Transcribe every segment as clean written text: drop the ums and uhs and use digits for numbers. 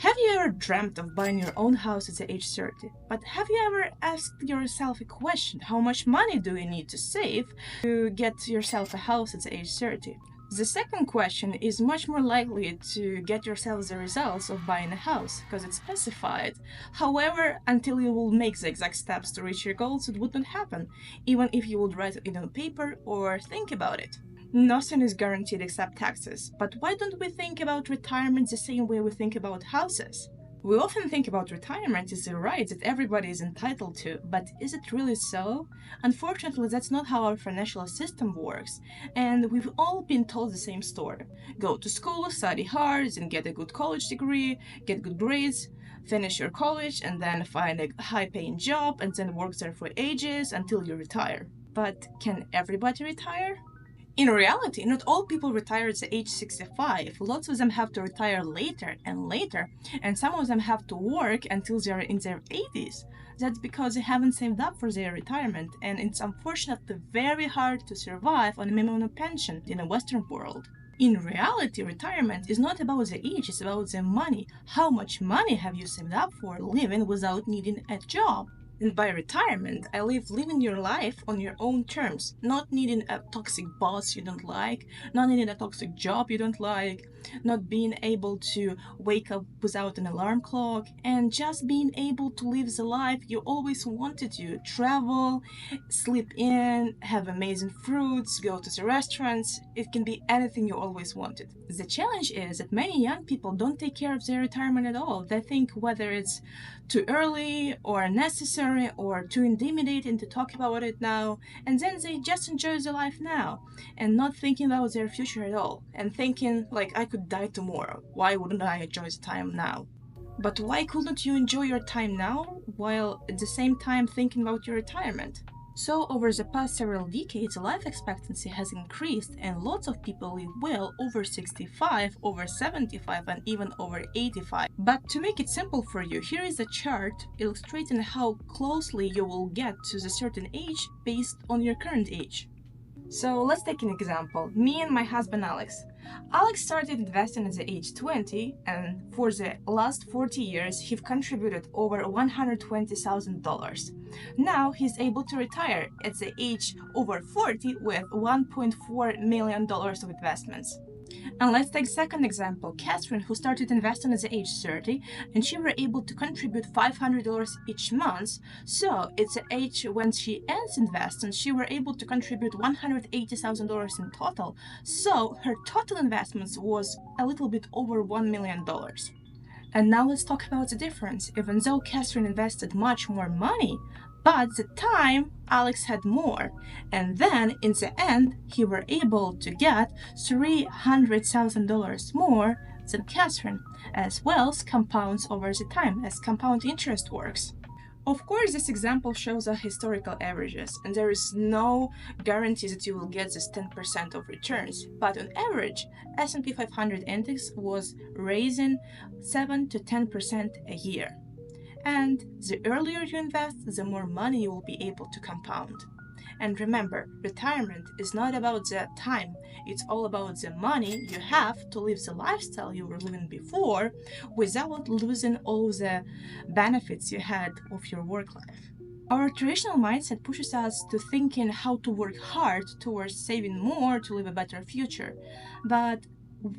Have you ever dreamt of buying your own house at the age 30? But have you ever asked yourself a question, how much money do you need to save to get yourself a house at the age 30? The second question is much more likely to get yourself the results of buying a house, because it's specified. However, until you will make the exact steps to reach your goals, it would not happen, even if you would write it on paper or think about it. Nothing is guaranteed except taxes, but why don't we think about retirement the same way we think about houses? We often think about retirement as a right that everybody is entitled to, but is it really so? Unfortunately, that's not how our financial system works, and we've all been told the same story. Go to school, study hard, and get a good college degree, get good grades, finish your college, and then find a high-paying job, and then work there for ages until you retire. But can everybody retire? In reality, not all people retire at the age 65. Lots of them have to retire later and later, and some of them have to work until they are in their 80s. That's because they haven't saved up for their retirement, and it's unfortunately very hard to survive on a minimum pension in a Western world. In reality, retirement is not about the age, it's about the money. How much money have you saved up for living without needing a job? And by retirement, I live living your life on your own terms, not needing a toxic boss you don't like, not needing a toxic job you don't like, not being able to wake up without an alarm clock, and just being able to live the life you always wanted to. Travel, sleep in, have amazing fruits, go to the restaurants. It can be anything you always wanted. The challenge is that many young people don't take care of their retirement at all. They think whether it's too early or necessary or too intimidating to talk about it now, and then they just enjoy their life now and not thinking about their future at all, and thinking like, I could die tomorrow, why wouldn't I enjoy the time now? But why couldn't you enjoy your time now while at the same time thinking about your retirement? So over the past several decades, life expectancy has increased and lots of people live well over 65, over 75 and even over 85. But to make it simple for you, here is a chart illustrating how closely you will get to the certain age based on your current age. So let's take an example. Me and my husband Alex. Alex started investing at the age 20, and for the last 40 years he's contributed over $120,000. Now he's able to retire at the age over 40 with $1.4 million of investments. And let's take second example, Catherine, who started investing at the age 30, and she were able to contribute $500 each month. So it's the age when she ends investing, she were able to contribute $180,000 in total. So her total investments was a little bit over $1 million. And now let's talk about the difference. Even though Catherine invested much more money, but the time Alex had more, and then in the end he were able to get $300,000 more than Catherine, as wealth compounds over the time, as compound interest works. Of course, this example shows our historical averages, and there is no guarantee that you will get this 10% of returns, but on average, S&P 500 index was raising 7 to 10% a year. And the earlier you invest, the more money you will be able to compound. And remember, retirement is not about the time, it's all about the money you have to live the lifestyle you were living before without losing all the benefits you had of your work life. Our traditional mindset pushes us to thinking how to work hard towards saving more to live a better future. But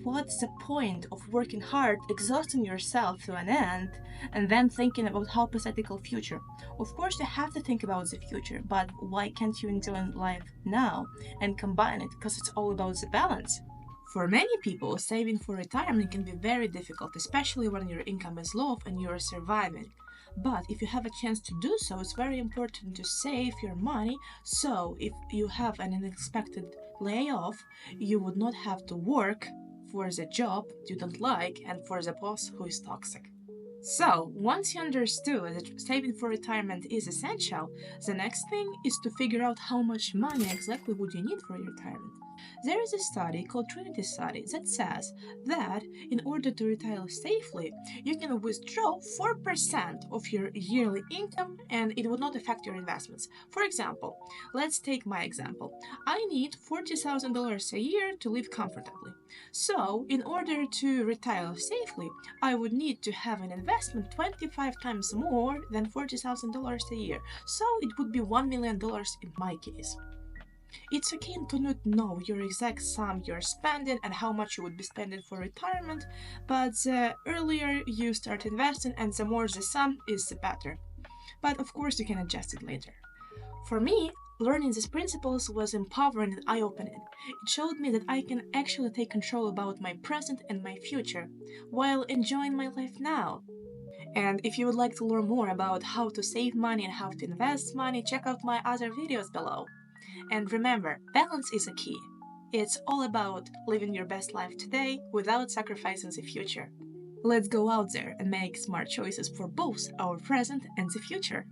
what's the point of working hard, exhausting yourself to an end, and then thinking about hypothetical future? Of course, you have to think about the future, but why can't you enjoy life now and combine it? Because it's all about the balance. For many people, saving for retirement can be very difficult, especially when your income is low and you are surviving. But if you have a chance to do so, it's very important to save your money, so if you have an unexpected layoff, you would not have to work for the job you don't like and for the boss who is toxic. So, once you understood that saving for retirement is essential, the next thing is to figure out how much money exactly would you need for your retirement. There is a study called Trinity Study that says that in order to retire safely, you can withdraw 4% of your yearly income and it would not affect your investments. For example, let's take my example. I need $40,000 a year to live comfortably. So, in order to retire safely, I would need to have an investment 25 times more than $40,000 a year. So, it would be $1 million in my case. It's okay to not know your exact sum you're spending and how much you would be spending for retirement, but the earlier you start investing and the more the sum is, the better. But of course you can adjust it later. For me, learning these principles was empowering and eye-opening. It showed me that I can actually take control about my present and my future, while enjoying my life now. And if you would like to learn more about how to save money and how to invest money, check out my other videos below. And remember, balance is a key. It's all about living your best life today without sacrificing the future. Let's go out there and make smart choices for both our present and the future.